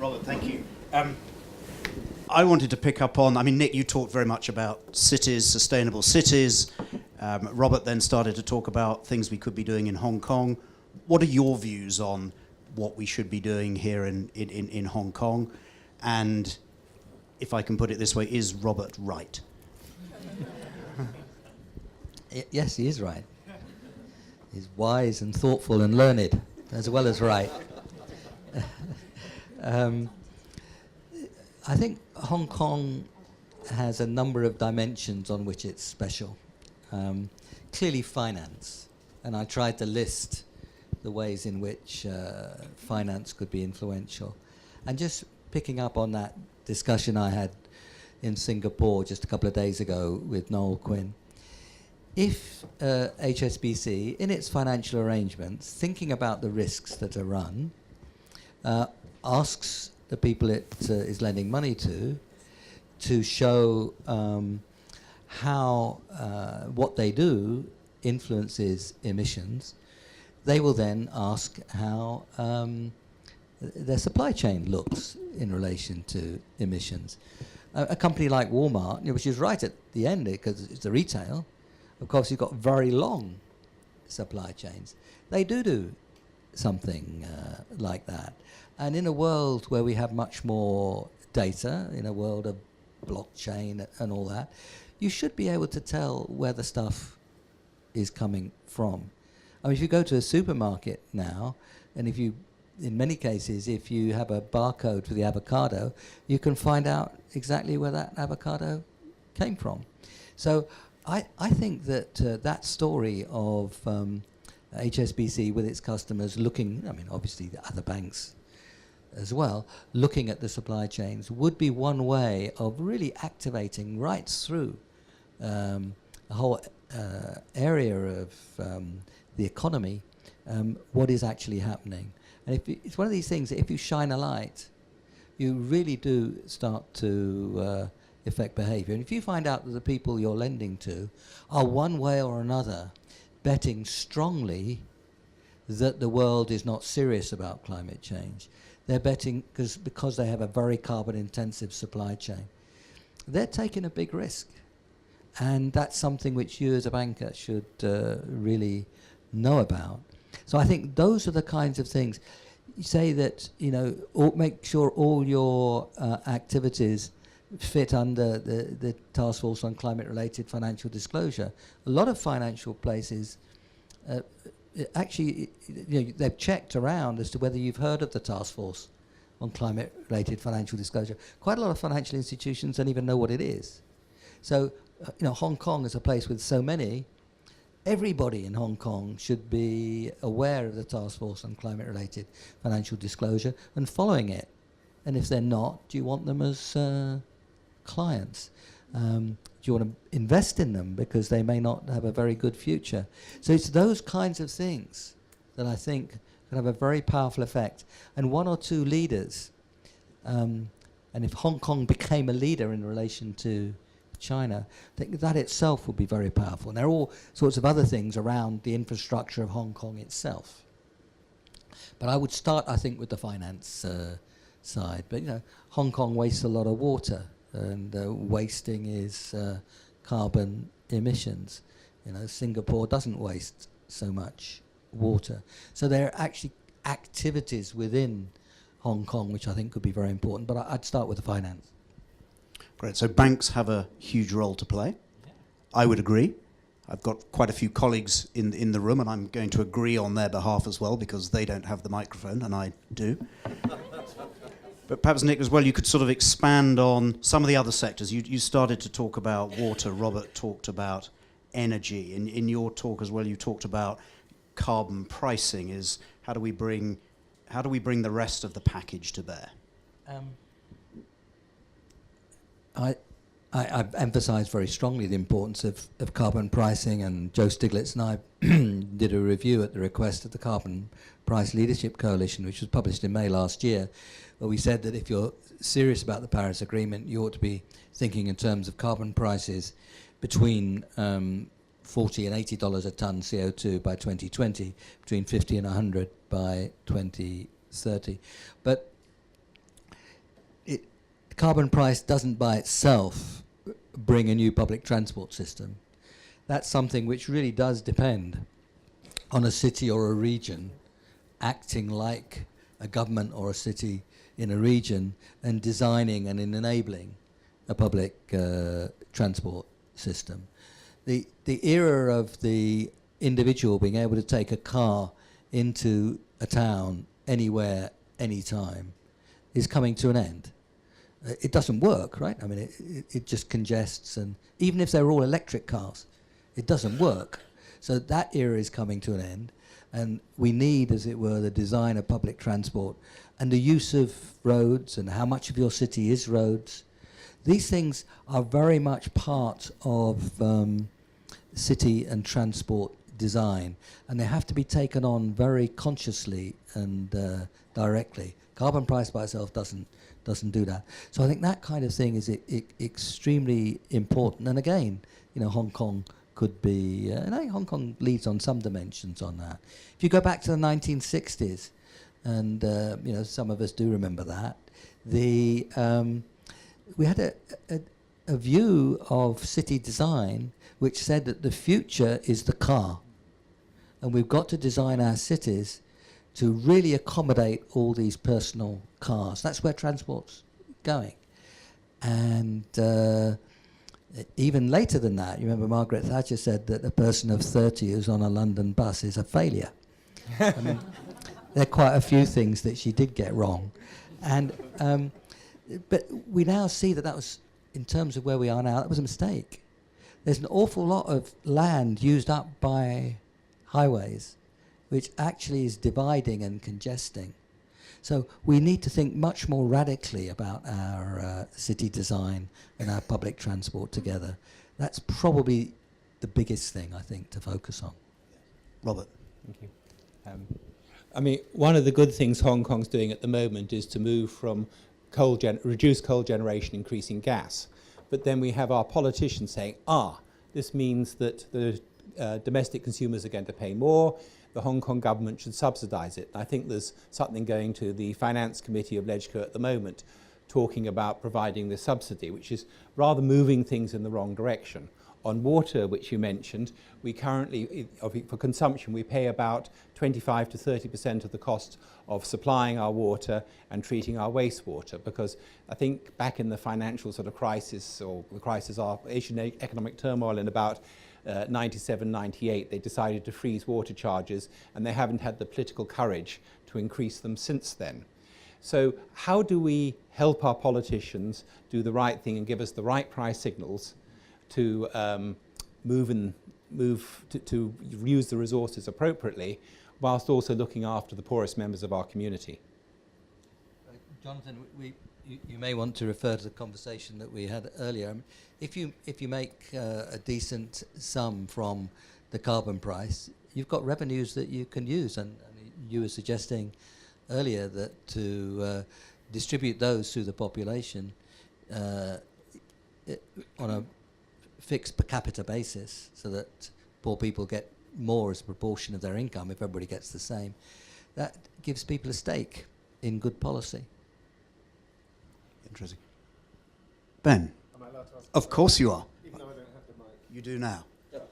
Robert, thank you. I wanted to pick up on, Nick, you talked very much about cities, sustainable cities. Robert then started to talk about things we could be doing in Hong Kong. What are your views on what we should be doing here in Hong Kong? And if I can put it this way, is Robert right? Yes, he is right. He's wise and thoughtful and learned, as well as right. I think Hong Kong has a number of dimensions on which it's special. Clearly finance, and I tried to list the ways in which finance could be influential. And just picking up on that discussion I had in Singapore just a couple of days ago with Noel Quinn, if HSBC, in its financial arrangements, thinking about the risks that are run, asks the people it is lending money to show how what they do influences emissions, they will then ask how their supply chain looks in relation to emissions. A company like Walmart, which is right at the end because it's the retail, of course you've got very long supply chains. They do something like that. And in a world where we have much more data, in a world of blockchain and all that, you should be able to tell where the stuff is coming from. I mean, if you go to a supermarket now, and if you, in many cases, if you have a barcode for the avocado, you can find out exactly where that avocado came from. So I think that that story of HSBC with its customers looking, I mean, obviously the other banks as well, looking at the supply chains would be one way of really activating right through a whole area of the economy what is actually happening. And it's one of these things that if you shine a light, you really do start to affect behavior. And if you find out that the people you're lending to are one way or another betting strongly that the world is not serious about climate change, they're betting because they have a very carbon-intensive supply chain. They're taking a big risk. And that's something which you as a banker should really know about. So I think those are the kinds of things. You say that, make sure all your activities fit under the Task Force on Climate-Related Financial Disclosure. A lot of financial places actually, they've checked around as to whether you've heard of the Task Force on Climate-Related Financial Disclosure. Quite a lot of financial institutions don't even know what it is. So, Hong Kong is a place with so many. Everybody in Hong Kong should be aware of the Task Force on Climate-Related Financial Disclosure and following it. And if they're not, do you want them as clients? Do you want to invest in them because they may not have a very good future? So it's those kinds of things that I think can have a very powerful effect. And one or two leaders, and if Hong Kong became a leader in relation to China, I think that itself would be very powerful. And there are all sorts of other things around the infrastructure of Hong Kong itself. But I would start, I think, with the finance side. But, Hong Kong wastes a lot of water. And wasting is carbon emissions. Singapore doesn't waste so much water. So there are actually activities within Hong Kong which I think could be very important. But I'd start with the finance. Great. So banks have a huge role to play. Yeah. I would agree. I've got quite a few colleagues in the room, and I'm going to agree on their behalf as well because they don't have the microphone, and I do. But perhaps, Nick, as well, you could sort of expand on some of the other sectors. You started to talk about water. Robert talked about energy. In your talk as well, you talked about carbon pricing. Is how do we bring the rest of the package to bear? I've emphasised very strongly the importance of carbon pricing, and Joe Stiglitz and I did a review at the request of the Carbon Price Leadership Coalition, which was published in May last year, where we said that if you're serious about the Paris Agreement, you ought to be thinking in terms of carbon prices between $40 and $80 a tonne CO2 by 2020, between 50 and 100 by 2030. But carbon price doesn't by itself bring a new public transport system. That's something which really does depend on a city or a region acting like a government or a city in a region and designing and enabling a public transport system. The era of the individual being able to take a car into a town anywhere, anytime is coming to an end. It doesn't work, right? I mean, it just congests, and even if they're all electric cars, it doesn't work. So that era is coming to an end, and we need, as it were, the design of public transport and the use of roads and how much of your city is roads. These things are very much part of city and transport design, and they have to be taken on very consciously and directly. Carbon price by itself doesn't do that. So I think that kind of thing is extremely important. And again, you know, Hong Kong could be, and I think Hong Kong leads on some dimensions on that. If you go back to the 1960s, and you know, some of us do remember that, we had a view of city design which said that the future is the car, and we've got to design our cities to really accommodate all these personal cars. That's where transport's going. And even later than that, you remember Margaret Thatcher said that a person of 30 who's on a London bus is a failure. I mean, there are quite a few things that she did get wrong. And but we now see that that was, in terms of where we are now, that was a mistake. There's an awful lot of land used up by highways, which actually is dividing and congesting. So we need to think much more radically about our city design and our public transport together. That's probably the biggest thing, I think, to focus on. Robert. Thank you. I mean, one of the good things Hong Kong's doing at the moment is to move from reduce coal generation, increasing gas. But then we have our politicians saying, this means that the domestic consumers are going to pay more, the Hong Kong government should subsidise it. And I think there's something going to the Finance Committee of LegCo at the moment talking about providing the subsidy, which is rather moving things in the wrong direction. On water, which you mentioned, we currently, for consumption, we pay about 25 to 30% of the cost of supplying our water and treating our wastewater, because I think back in the financial sort of crisis, or the crisis of Asian economic turmoil in about 97, 98, they decided to freeze water charges, and they haven't had the political courage to increase them since then. So how do we help our politicians do the right thing and give us the right price signals to to use the resources appropriately, whilst also looking after the poorest members of our community? Jonathan, you may want to refer to the conversation that we had earlier. If you make a decent sum from the carbon price, you've got revenues that you can use, and you were suggesting earlier that to distribute those through the population on a fixed per capita basis, so that poor people get more as a proportion of their income if everybody gets the same. That gives people a stake in good policy. Interesting. Ben? Am I allowed to ask? Of course you are. Even though I don't have the mic. You do now. Thank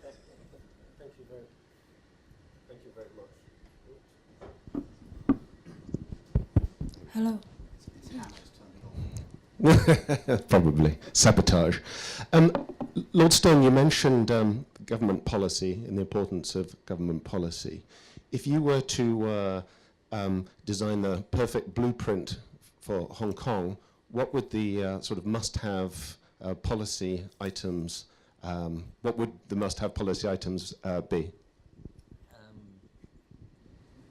you very much. Hello. Probably. Sabotage. Lord Stone, you mentioned government policy and the importance of government policy. If you were to design the perfect blueprint for Hong Kong, what would the sort of must-have policy items, what would the must-have policy items be?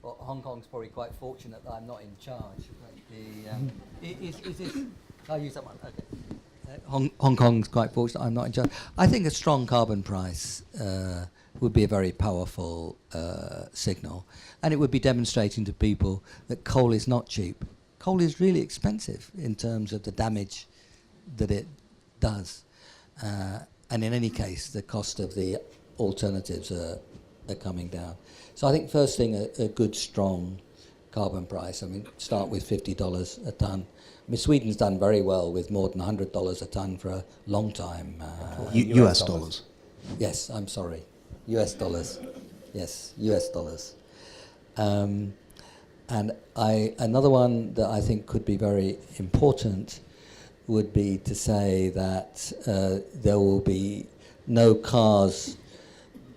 Well, Hong Kong's probably quite fortunate that I'm not in charge. Is this, I'll use that one, okay. Hong Kong's quite fortunate I'm not in charge. I think a strong carbon price would be a very powerful signal, and it would be demonstrating to people that coal is not cheap. Coal is really expensive in terms of the damage that it does. And in any case, the cost of the alternatives are coming down. So I think first thing, a good, strong carbon price. I mean, start with $50 a tonne. I mean, Sweden's done very well with more than $100 a tonne for a long time. US dollars. Yes, I'm sorry. US dollars. Yes, US dollars. And another one that I think could be very important would be to say that there will be no cars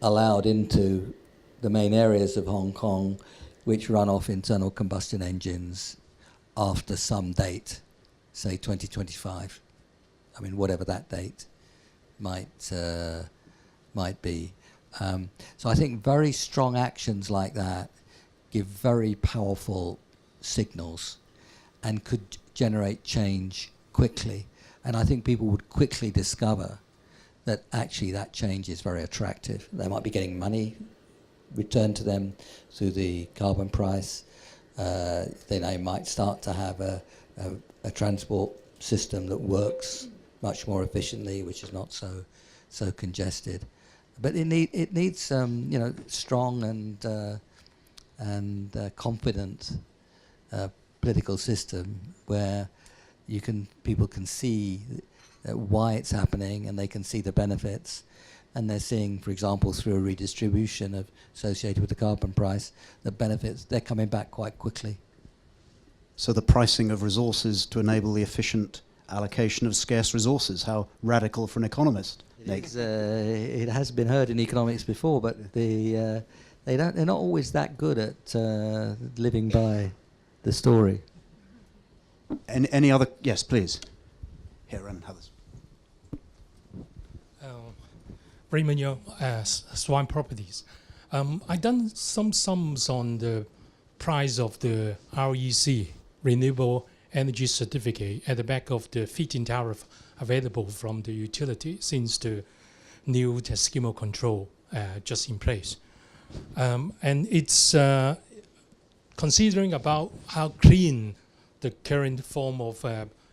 allowed into the main areas of Hong Kong which run off internal combustion engines after some date, say 2025. I mean, whatever that date might be. So I think very strong actions like that give very powerful signals and could generate change quickly. And I think people would quickly discover that actually that change is very attractive. They might be getting money returned to them through the carbon price. Then they might start to have a transport system that works much more efficiently, which is not so congested. But it needs strong and confident political system where people can see why it's happening and they can see the benefits, and they're seeing, for example, through a redistribution associated with the carbon price, the benefits, they're coming back quite quickly. So the pricing of resources to enable the efficient allocation of scarce resources. How radical for an economist. It has been heard in economics before, but they're not always that good at living by the story. Any other? Yes, please. Here, and others. Raymond Young, Swan Properties. I done some sums on the price of the REC, Renewable Energy Certificate, at the back of the feed-in tariff available from the utility since the new scheme of control just in place. And it's considering about how clean the current form of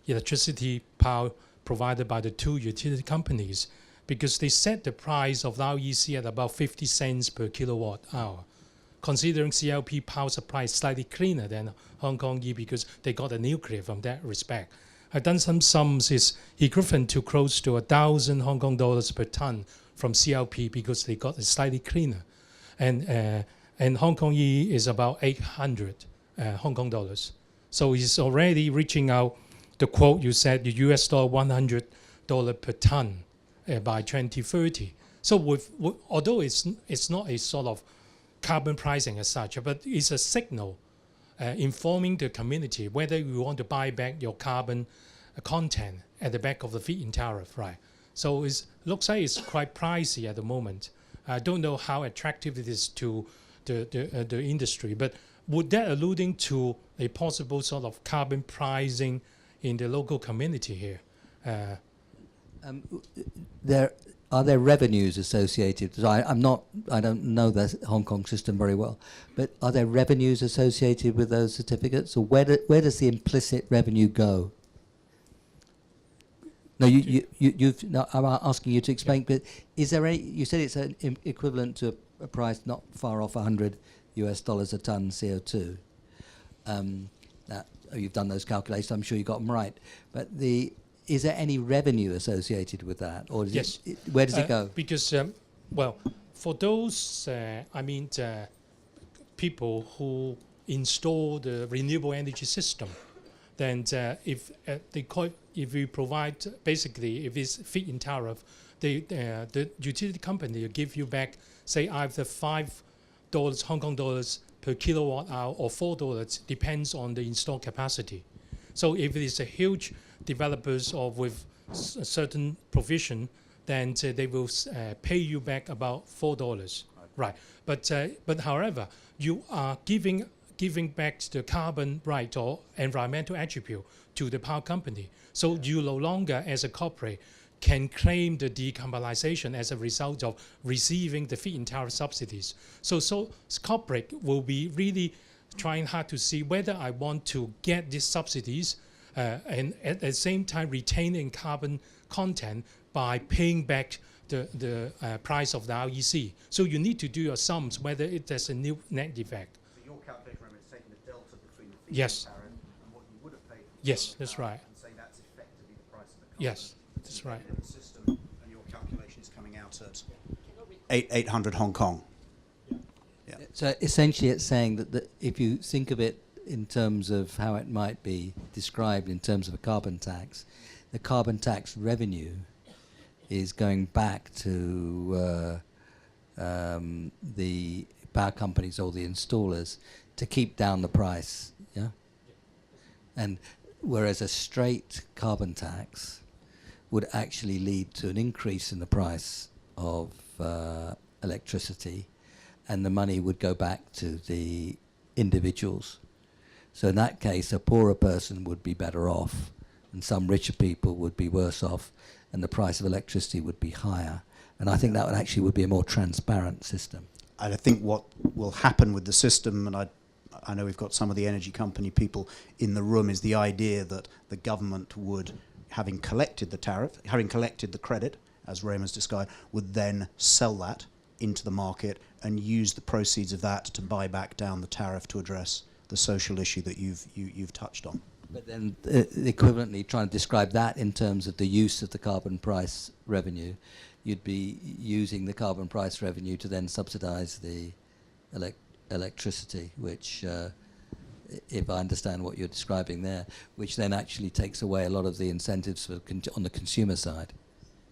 electricity power provided by the two utility companies, because they set the price of the REC at about 50 cents per kilowatt hour. Considering CLP power supply is slightly cleaner than Hong Kong E because they got a nuclear from that respect. I've done some sums, is equivalent to close to 1,000 Hong Kong dollars per ton from CLP because they got it slightly cleaner. And Hong Kong E is about 800 Hong Kong dollars. So it's already reaching out the quote you said, the US dollar $100 per ton by 2030. So although it's not a sort of carbon pricing as such, but it's a signal informing the community whether you want to buy back your carbon content at the back of the feed-in tariff, right? So it looks like it's quite pricey at the moment. I don't know how attractive it is to the industry, but would that alluding to a possible sort of carbon pricing in the local community here? Are there revenues associated? So I don't know the Hong Kong system very well, but are there revenues associated with those certificates, or where does the implicit revenue go? No, I'm asking you to explain. But is there any? You said it's an equivalent to a price not far off $100 a ton CO2. You've done those calculations. I'm sure you got them right. But is there any revenue associated with that, or yes. Where does it go? Because, for those, people who install the renewable energy system, then if we provide, basically, if it's feed-in tariff, the utility company will give you back, say, either $5 Hong Kong dollars per kilowatt hour or $4, depends on the installed capacity. So if it is a huge developers or with a certain provision, then they will pay you back about $4, right? But however, you are giving back the carbon right or environmental attribute to the power company. So you no longer, as a corporate, can claim the decarbonization as a result of receiving the feed-in tariff subsidies. So corporate will be really trying hard to see whether I want to get these subsidies and at the same time retaining carbon content by paying back the price of the REC. So you need to do your sums whether it has a new net effect. So your calculation is taking the delta Yes. tariff and what you would have paid for Yes, that's right. and say that's effectively the price of the carbon. Yes, that's right. In the system, and your calculation is coming out at 800 Hong Kong. So essentially it's saying that if you think of it in terms of how it might be described in terms of a carbon tax, the carbon tax revenue is going back to the power companies or the installers to keep down the price, yeah? And whereas a straight carbon tax would actually lead to an increase in the price of electricity, and the money would go back to the individuals. So in that case, a poorer person would be better off, and some richer people would be worse off, and the price of electricity would be higher. And I think that would be a more transparent system. I think what will happen with the system, and I know we've got some of the energy company people in the room, is the idea that the government would, having collected the tariff, having collected the credit, as Raymond's described, would then sell that into the market and use the proceeds of that to buy back down the tariff to address the social issue that you've touched on. But then equivalently trying to describe that in terms of the use of the carbon price revenue, you'd be using the carbon price revenue to then subsidize the electricity, which, if I understand what you're describing there, which then actually takes away a lot of the incentives for on the consumer side.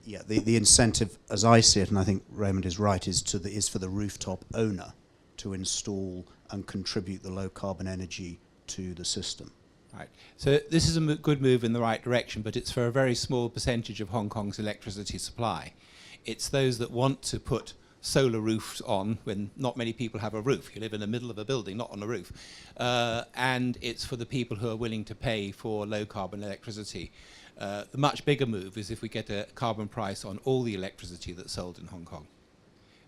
Yeah, the incentive, as I see it, and I think Raymond is right, is for the rooftop owner to install and contribute the low carbon energy to the system. Right. So this is a good move in the right direction, but it's for a very small percentage of Hong Kong's electricity supply. It's those that want to put solar roofs on when not many people have a roof. You live in the middle of a building, not on a roof. And it's for the people who are willing to pay for low carbon electricity. The much bigger move is if we get a carbon price on all the electricity that's sold in Hong Kong.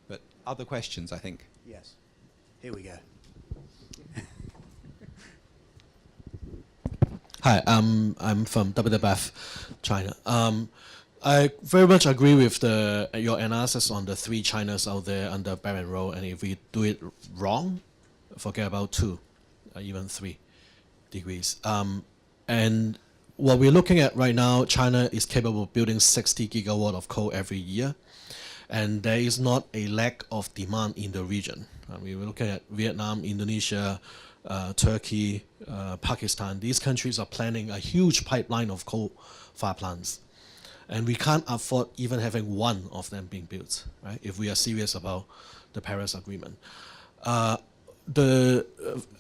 But other questions, I think. Yes. Here we go. Hi, I'm from WWF China. I very much agree with your analysis on the 3 Chinas out there under Belt and Road, and if we do it wrong, forget about 2, even 3 degrees. And what we're looking at right now, China is capable of building 60 gigawatt of coal every year, and there is not a lack of demand in the region. We're looking at Vietnam, Indonesia, Turkey, Pakistan. These countries are planning a huge pipeline of coal-fired plants, and we can't afford even having one of them being built, right? If we are serious about the Paris Agreement, at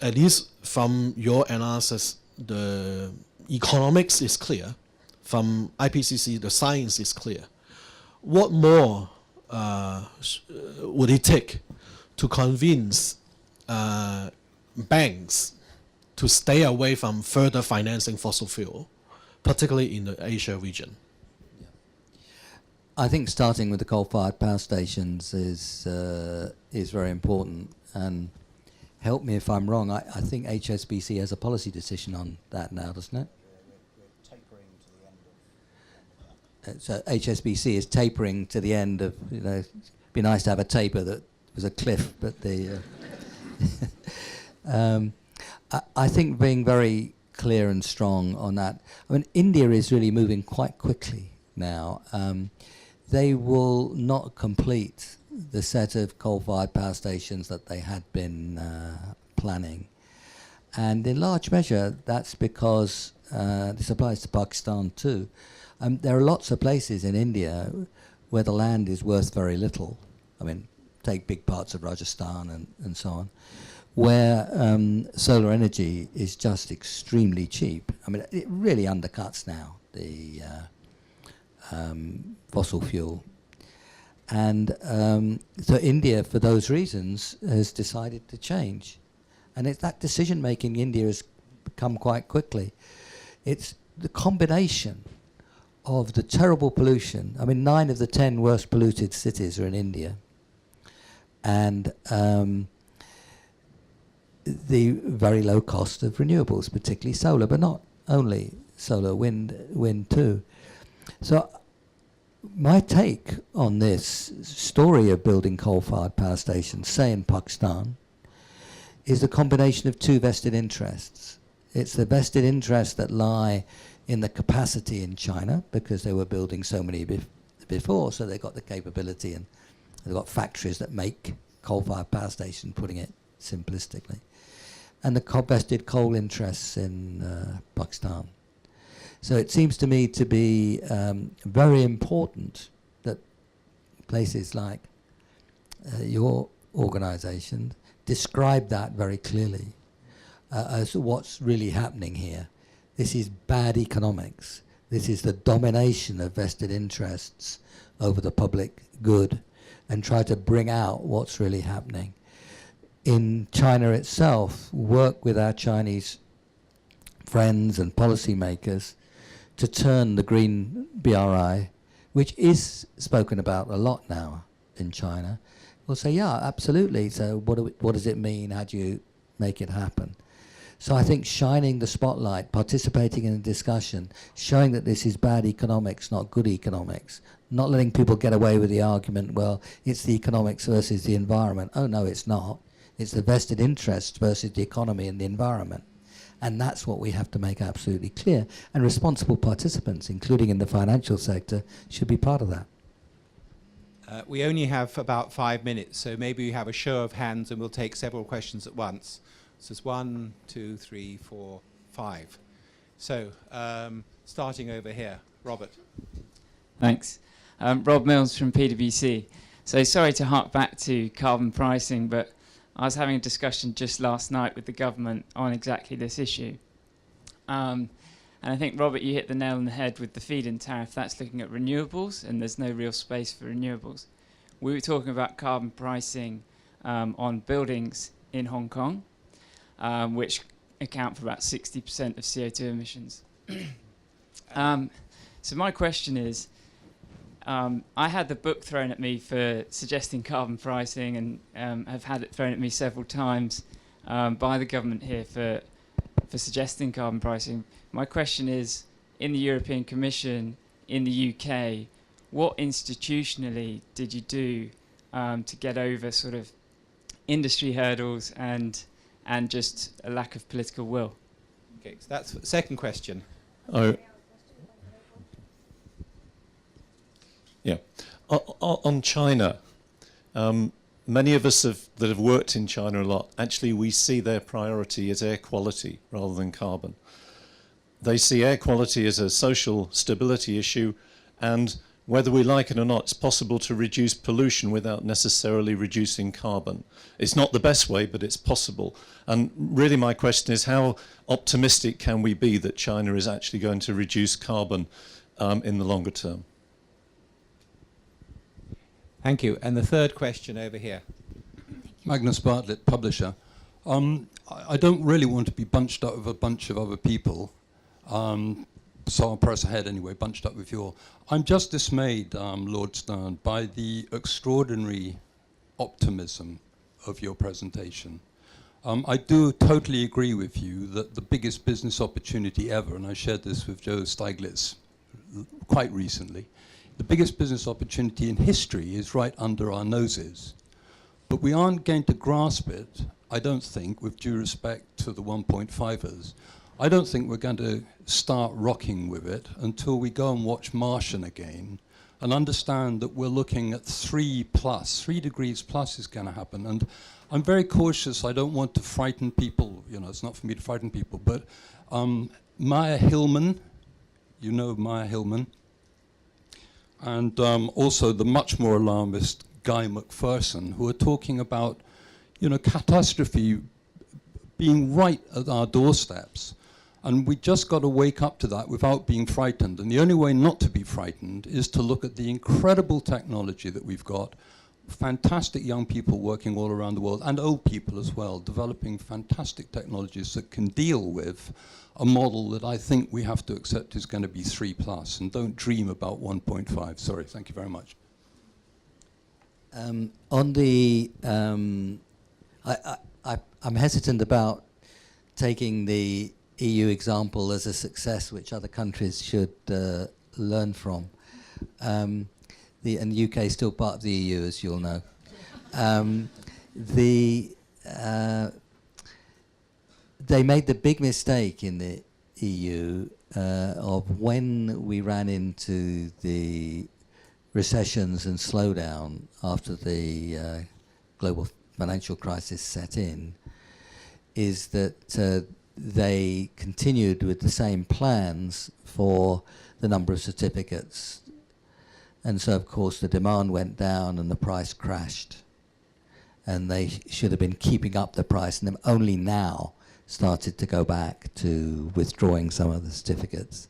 least from your analysis, the economics is clear. From IPCC, the science is clear. What more would it take to convince banks to stay away from further financing fossil fuel, particularly in the Asia region? I think starting with the coal-fired power stations is very important. And help me if I'm wrong, I think HSBC has a policy decision on that now, doesn't it? We're tapering to the end of So HSBC is tapering to the end of, it'd be nice to have a taper that was a cliff, but the... I think being very clear and strong on that. I mean, India is really moving quite quickly now. They will not complete the set of coal-fired power stations that they had been planning. And in large measure, that's because, this applies to Pakistan too, there are lots of places in India where the land is worth very little. I mean, take big parts of Rajasthan and so on, where solar energy is just extremely cheap. I mean, it really undercuts now the fossil fuel. And so India, for those reasons, has decided to change. And that decision-making in India has come quite quickly. It's the combination of the terrible pollution. I mean, 9 of the 10 worst polluted cities are in India. And the very low cost of renewables, particularly solar, but not only solar, wind too. So my take on this story of building coal-fired power stations, say in Pakistan, is the combination of 2 vested interests. It's the vested interests that lie in the capacity in China, because they were building so many before, so they've got the capability, and they've got factories that make coal-fired power stations, putting it simplistically. And the vested coal interests in Pakistan. So it seems to me to be very important that places like your organisation describe that very clearly as to what's really happening here. This is bad economics. This is the domination of vested interests over the public good, and try to bring out what's really happening. In China itself, work with our Chinese friends and policymakers to turn the green BRI, which is spoken about a lot now in China. We'll say, yeah, absolutely. So what does it mean? How do you make it happen? So I think shining the spotlight, participating in a discussion, showing that this is bad economics, not good economics, not letting people get away with the argument, well, it's the economics versus the environment. Oh, no, it's not. It's the vested interests versus the economy and the environment. And that's what we have to make absolutely clear. And responsible participants, including in the financial sector, should be part of that. We only have about 5 minutes, so maybe we have a show of hands and we'll take several questions at once. So it's 1, 2, 3, 4, 5. So starting over here, Robert. Thanks. Rob Mills from PwC. So sorry to hark back to carbon pricing, but I was having a discussion just last night with the government on exactly this issue. And I think, Robert, you hit the nail on the head with the feed-in tariff. That's looking at renewables, and there's no real space for renewables. We were talking about carbon pricing on buildings in Hong Kong, which account for about 60% of CO2 emissions. So my question is, I had the book thrown at me for suggesting carbon pricing, and have had it thrown at me several times by the government here for suggesting carbon pricing. My question is, in the European Commission, in the UK, what institutionally did you do to get over sort of industry hurdles and just a lack of political will? Okay, so that's the second question. Oh. Yeah. On China, many of us that have worked in China a lot, actually we see their priority as air quality rather than carbon. They see air quality as a social stability issue, and whether we like it or not, it's possible to reduce pollution without necessarily reducing carbon. It's not the best way, but it's possible. And really my question is, how optimistic can we be that China is actually going to reduce carbon in the longer term? Thank you. And the third question over here. Magnus Bartlett, publisher. I don't really want to be bunched up with a bunch of other people. So I'll press ahead anyway, bunched up with you all. I'm just dismayed, Lord Stern, by the extraordinary optimism of your presentation. I do totally agree with you that the biggest business opportunity ever, and I shared this with Joe Stiglitz quite recently, the biggest business opportunity in history is right under our noses. But we aren't going to grasp it, I don't think, with due respect to the 1.5ers. I don't think we're going to start rocking with it until we go and watch Martian again and understand that we're looking at 3 degrees plus is going to happen. And I'm very cautious. I don't want to frighten people. You know, it's not for me to frighten people. But Maya Hillman, you know Maya Hillman, and also the much more alarmist Guy McPherson, who are talking about, you know, catastrophe being right at our doorsteps. And we just got to wake up to that without being frightened. And the only way not to be frightened is to look at the incredible technology that we've got, fantastic young people working all around the world, and old people as well, developing fantastic technologies that can deal with a model that I think we have to accept is going to be 3+, and don't dream about 1.5. Sorry, thank you very much. On the, I'm hesitant about taking the EU example as a success which other countries should learn from. And the UK is still part of the EU, as you'll know. they made the big mistake in the EU of when we ran into the recessions and slowdown after the global financial crisis set in, is that they continued with the same plans for the number of certificates. And so, of course, the demand went down and the price crashed. And they should have been keeping up the price, and then only now started to go back to withdrawing some of the certificates.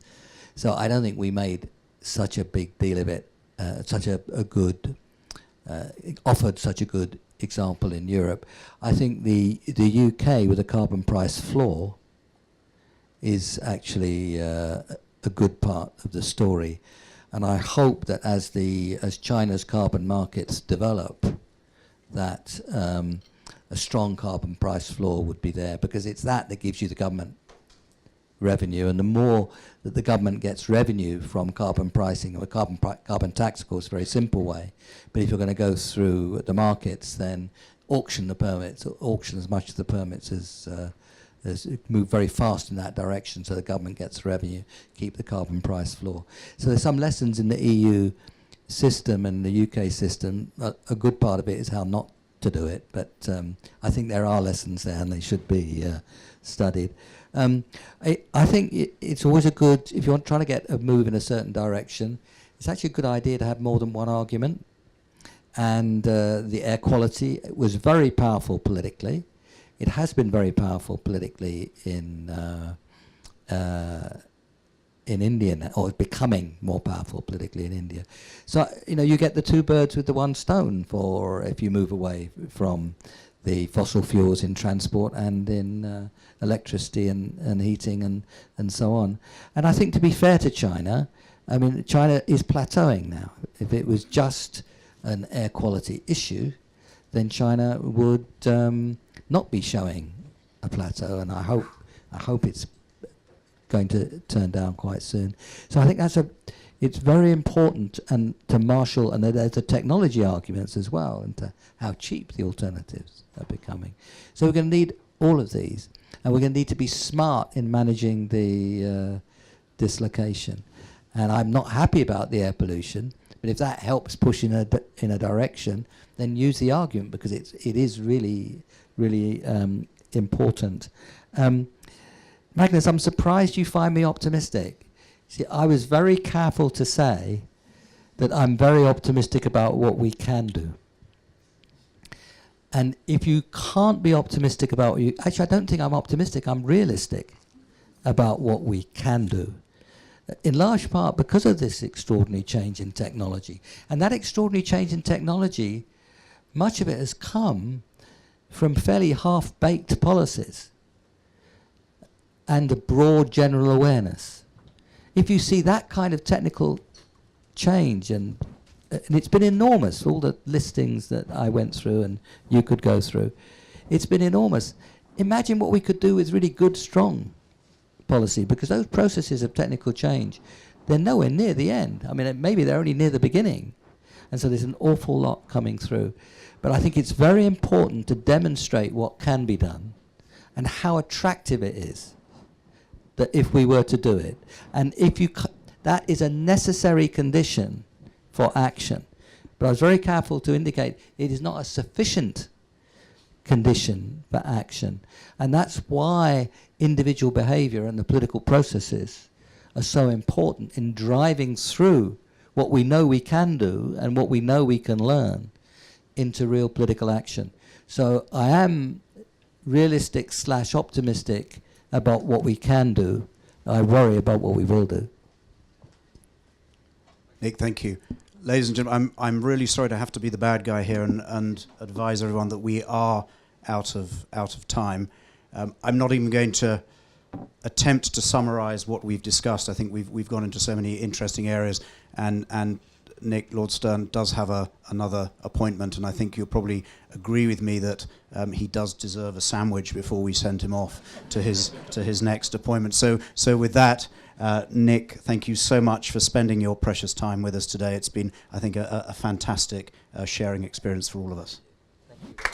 So I don't think we made such a big deal of it, offered such a good example in Europe. I think the UK with a carbon price floor is actually a good part of the story. And I hope that as China's carbon markets develop, that a strong carbon price floor would be there, because it's that gives you the government revenue, and the more that the government gets revenue from carbon pricing, or carbon tax, of course, a very simple way, but if you're going to go through the markets, then auction the permits, auction as much of the permits as move very fast in that direction, so the government gets revenue, keep the carbon price floor. So there's some lessons in the EU system and the UK system. A good part of it is how not to do it, but I think there are lessons there, and they should be studied. I think it's always if you're trying to get a move in a certain direction, it's actually a good idea to have more than one argument. And the air quality was very powerful politically. It has been very powerful politically in India, or becoming more powerful politically in India. So, you get the two birds with the one stone for if you move away from the fossil fuels in transport and in electricity and heating and so on. And I think, to be fair to China, I mean, China is plateauing now. If it was just an air quality issue, then China would not be showing a plateau, and I hope it's going to turn down quite soon. So I think it's very important, and to marshal, and there's the technology arguments as well, and to how cheap the alternatives are becoming. So we're going to need all of these, and we're going to need to be smart in managing the dislocation. And I'm not happy about the air pollution, but if that helps push in a direction, then use the argument, because it is really, really important. Magnus, I'm surprised you find me optimistic. See, I was very careful to say that I'm very optimistic about what we can do. And if you can't be optimistic about actually, I don't think I'm optimistic, I'm realistic about what we can do. In large part because of this extraordinary change in technology. And that extraordinary change in technology, much of it has come from fairly half-baked policies and a broad general awareness. If you see that kind of technical change, and it's been enormous, all the listings that I went through and you could go through, it's been enormous. Imagine what we could do with really good, strong policy, because those processes of technical change, they're nowhere near the end. I mean, maybe they're only near the beginning. And so there's an awful lot coming through. But I think it's very important to demonstrate what can be done and how attractive it is that if we were to do it. And if that is a necessary condition for action. But I was very careful to indicate it is not a sufficient condition for action. And that's why individual behavior and the political processes are so important in driving through what we know we can do and what we know we can learn into real political action. So I am realistic / optimistic about what we can do. I worry about what we will do. Nick, thank you. Ladies and gentlemen, I'm really sorry to have to be the bad guy here and advise everyone that we are out of time. I'm not even going to attempt to summarize what we've discussed. I think we've gone into so many interesting areas, and Nick, Lord Stern, does have another appointment, and I think you'll probably agree with me that he does deserve a sandwich before we send him off to his next appointment. So with that, Nick, thank you so much for spending your precious time with us today. It's been, I think, a fantastic sharing experience for all of us. Thank you.